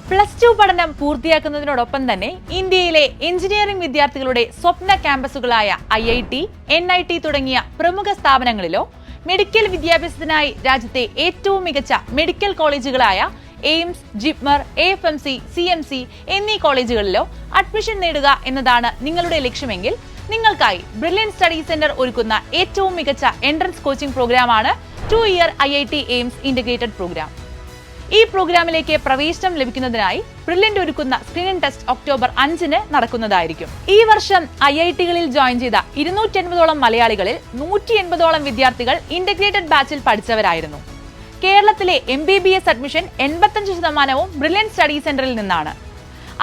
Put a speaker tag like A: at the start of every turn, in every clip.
A: +2 പഠനം പൂർത്തിയാക്കുന്നതിനോടൊപ്പം തന്നെ ഇന്ത്യയിലെ എഞ്ചിനീയറിംഗ് വിദ്യാർത്ഥികളുടെ സ്വപ്ന ക്യാമ്പസുകളായ IIT, NIT തുടങ്ങിയ പ്രമുഖ സ്ഥാപനങ്ങളിലോ മെഡിക്കൽ വിദ്യാഭ്യാസത്തിനായി രാജ്യത്തെ ഏറ്റവും മികച്ച മെഡിക്കൽ കോളേജുകളായ എയിംസ്, ജിപ്മർ, AFMC, CMC എന്നീ കോളേജുകളിലോ അഡ്മിഷൻ നേടുക എന്നതാണ് നിങ്ങളുടെ ലക്ഷ്യമെങ്കിൽ നിങ്ങൾക്കായി ബ്രില്യൻ സ്റ്റഡി സെന്റർ ഒരുക്കുന്ന ഏറ്റവും മികച്ച എൻട്രൻസ് കോച്ചിംഗ് പ്രോഗ്രാമാണ് 2-year IIT AIIMS integrated programme. ഈ പ്രോഗ്രാമിലേക്ക് പ്രവേശനം ലഭിക്കുന്നതിനായി ബ്രില്യന്റ് ഒരുക്കുന്ന സ്ക്രീനിംഗ് ടെസ്റ്റ് ഒക്ടോബർ 5-ന് നടക്കുന്നതായിരിക്കും. ഈ വർഷം IIT-കളിൽ ജോയിൻ ചെയ്ത 280ഓളം മലയാളികളിൽ 180ഓളം വിദ്യാർത്ഥികൾ ഇന്റഗ്രേറ്റഡ് ബാച്ചിൽ പഠിച്ചവരായിരുന്നു. കേരളത്തിലെ MBBS അഡ്മിഷൻ 85% ബ്രില്യന്റ് സ്റ്റഡി സെന്ററിൽ നിന്നാണ്.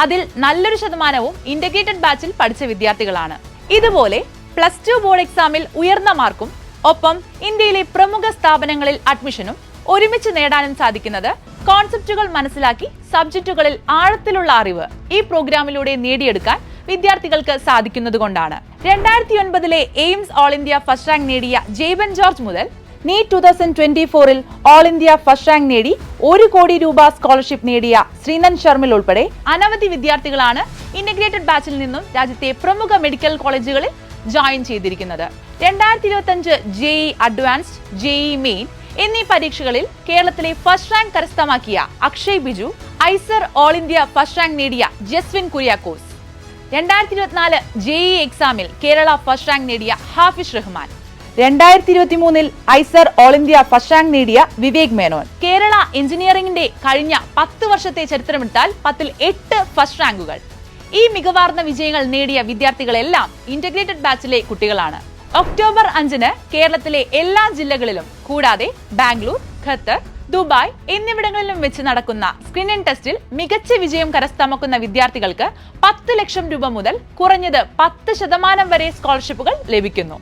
A: അതിൽ നല്ലൊരു ശതമാനവും ഇന്റഗ്രേറ്റഡ് ബാച്ചിൽ പഠിച്ച വിദ്യാർത്ഥികളാണ്. ഇതുപോലെ +2 ബോർഡ് എക്സാമിൽ ഉയർന്ന മാർക്കും ഒപ്പം ഇന്ത്യയിലെ പ്രമുഖ സ്ഥാപനങ്ങളിൽ അഡ്മിഷനും ഒരുമിച്ച് നേടാനും സാധിക്കുന്നത് കോൺസെപ്റ്റുകൾ മനസ്സിലാക്കി സബ്ജക്റ്റുകളിൽ ആഴത്തിലുള്ള അറിവ് ഈ പ്രോഗ്രാമിലൂടെ നേടിയെടുക്കാൻ വിദ്യാർത്ഥികൾക്ക് സാധിക്കുന്നതുകൊണ്ടാണ്. 2009 AIIMS all India first rank നേടിയ ജെയ്ബൻ ജോർജ് മുതൽ NEET 2024 all India first rank നേടി 1 കോടി രൂപ സ്കോളർഷിപ്പ് നേടിയ ശ്രീനന്ദ് ശർമിൽ ഉൾപ്പെടെ അനവധി വിദ്യാർത്ഥികളാണ് ഇന്റഗ്രേറ്റഡ് ബാച്ചിൽ നിന്നും രാജ്യത്തെ പ്രമുഖ മെഡിക്കൽ കോളേജുകളിൽ ജോയിൻ ചെയ്തിരിക്കുന്നത്. 2025 JEE അഡ്വാൻസ്ഡ്, JEE മെയിൻ എന്നീ പരീക്ഷകളിൽ കേരളത്തിലെ ഫസ്റ്റ് റാങ്ക് കരസ്ഥമാക്കിയ Akshay Biju, IISER all India first rank നേടിയ ജസ്വിൻ കുര്യാക്കോസ്, 2024 JEE എക്സാമിൽ കേരള ഫസ്റ്റ് റാങ്ക് നേടിയ Hafish Rahman, 2023 IISER all India first rank നേടിയ വിവേക് മേനോൻ. കേരള എഞ്ചിനീയറിംഗിന്റെ കഴിഞ്ഞ 10 വർഷത്തെ ചരിത്രമെടുത്താൽ 10-ൽ 8 ഫസ്റ്റ് റാങ്കുകൾ. ഈ മികവാർന്ന വിജയങ്ങൾ നേടിയ വിദ്യാർത്ഥികളെല്ലാം ഇന്റഗ്രേറ്റഡ് ബാച്ചിലെ കുട്ടികളാണ്. ഒക്ടോബർ 5-ന് കേരളത്തിലെ എല്ലാ ജില്ലകളിലും കൂടാതെ ബാംഗ്ലൂർ, ഖത്തർ, ദുബായ് എന്നിവിടങ്ങളിലും വെച്ച് നടക്കുന്ന സ്ക്രീനിംഗ് ടെസ്റ്റിൽ മികച്ച വിജയം കരസ്ഥമാക്കുന്ന വിദ്യാർത്ഥികൾക്ക് 10 ലക്ഷം രൂപ മുതൽ കുറഞ്ഞത് 10% വരെ സ്കോളർഷിപ്പുകൾ ലഭിക്കുന്നു.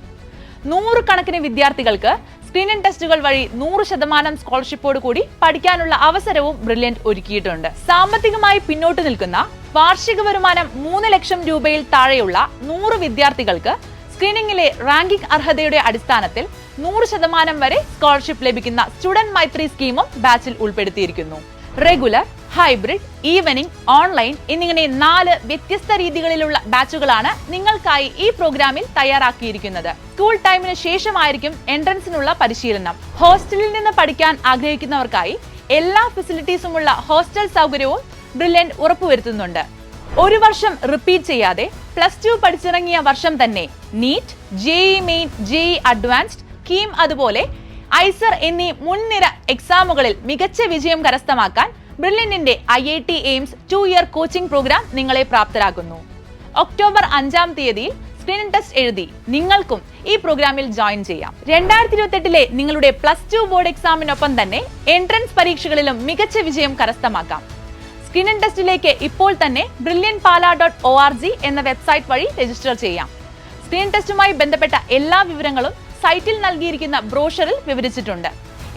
A: 100 കണക്കിന് വിദ്യാർത്ഥികൾക്ക് സ്ക്രീനിംഗ് ടെസ്റ്റുകൾ വഴി 100% സ്കോളർഷിപ്പോട് കൂടി പഠിക്കാനുള്ള അവസരവും ബ്രില്യന്റ് ഒരുക്കിയിട്ടുണ്ട്. സാമ്പത്തികമായി പിന്നോട്ട് നിൽക്കുന്ന വാർഷിക വരുമാനം 3 ലക്ഷം രൂപയിൽ താഴെയുള്ള 100 വിദ്യാർത്ഥികൾക്ക് സ്ക്രീനിംഗിലെ റാങ്കിംഗ് അർഹതയുടെ അടിസ്ഥാനത്തിൽ 100% വരെ സ്കോളർഷിപ്പ് ലഭിക്കുന്ന സ്റ്റുഡന്റ് മൈത്രി സ്കീമും ബാച്ചിൽ ഉൾപ്പെടുത്തിയിരിക്കുന്നു. റെഗുലർ, ഹൈബ്രിഡ്, ഈവനിംഗ്, ഓൺലൈൻ എന്നിങ്ങനെ 4 വ്യത്യസ്ത രീതികളിലുള്ള ബാച്ചുകളാണ് നിങ്ങൾക്കായി ഈ പ്രോഗ്രാമിൽ തയ്യാറാക്കിയിരിക്കുന്നത്. സ്കൂൾ ടൈമിന് ശേഷമായിരിക്കും എൻട്രൻസിനുള്ള പരിശീലനം. ഹോസ്റ്റലിൽ നിന്ന് പഠിക്കാൻ ആഗ്രഹിക്കുന്നവർക്കായി എല്ലാ ഫെസിലിറ്റീസുമുള്ള ഹോസ്റ്റൽ സൗകര്യവും ബ്രില്യന്റ് ഉറപ്പുവരുത്തുന്നുണ്ട്. 1 വർഷം റിപ്പീറ്റ് ചെയ്യാതെ +2 പഠിച്ചിറങ്ങിയ വർഷം തന്നെ NEET, JEE main, JEE advanced, KEAM അതുപോലെ ഐസർ എന്നീ മുൻനിര എക്സാമുകളിൽ മികച്ച വിജയം കരസ്ഥമാക്കാൻ ബ്രില്യന്റിന്റെ IIT AIIMS 2-year coaching program നിങ്ങളെ പ്രാപ്തരാക്കുന്നു. ഒക്ടോബർ 5-ാം തീയതിയിൽ സ്ക്രീനിംഗ് ടെസ്റ്റ് എഴുതി നിങ്ങൾക്കും ഈ പ്രോഗ്രാമിൽ ജോയിൻ ചെയ്യാം. 2028 നിങ്ങളുടെ +2 ബോർഡ് എക്സാമിനൊപ്പം തന്നെ എൻട്രൻസ് പരീക്ഷകളിലും മികച്ച വിജയം കരസ്ഥമാക്കാം. സ്ക്രീനിംഗ് ടെസ്റ്റിലേക്ക് ഇപ്പോൾ തന്നെ brilliantpala.org എന്ന വെബ്സൈറ്റ് വഴി രജിസ്റ്റർ ചെയ്യാം. സ്ക്രീനിംഗ് ടെസ്റ്റുമായി ബന്ധപ്പെട്ട എല്ലാ വിവരങ്ങളും സൈറ്റിൽ നൽകിയിരിക്കുന്ന ബ്രോഷറിൽ വിവരിച്ചിട്ടുണ്ട്.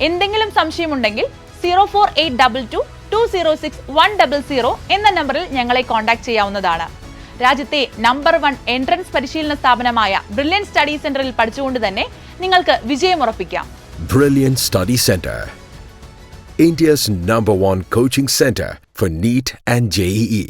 A: എന്തെങ്കിലും സംശയമുണ്ടെങ്കിൽ 04822206100 എന്ന നമ്പറിൽ ഞങ്ങളെ കോൺടാക്ട് ചെയ്യാവുന്നതാണ്. രാജ്യത്തെ നമ്പർ 1 എൻട്രൻസ് പരിശീലന സ്ഥാപനമായ ബ്രില്യന്റ് സ്റ്റഡി സെന്ററിൽ പഠിച്ചുകൊണ്ട് തന്നെ നിങ്ങൾക്ക് വിജയം ഉറപ്പിക്കാം.
B: Brilliant Study Center, India's #1 coaching center for NEET and JEE.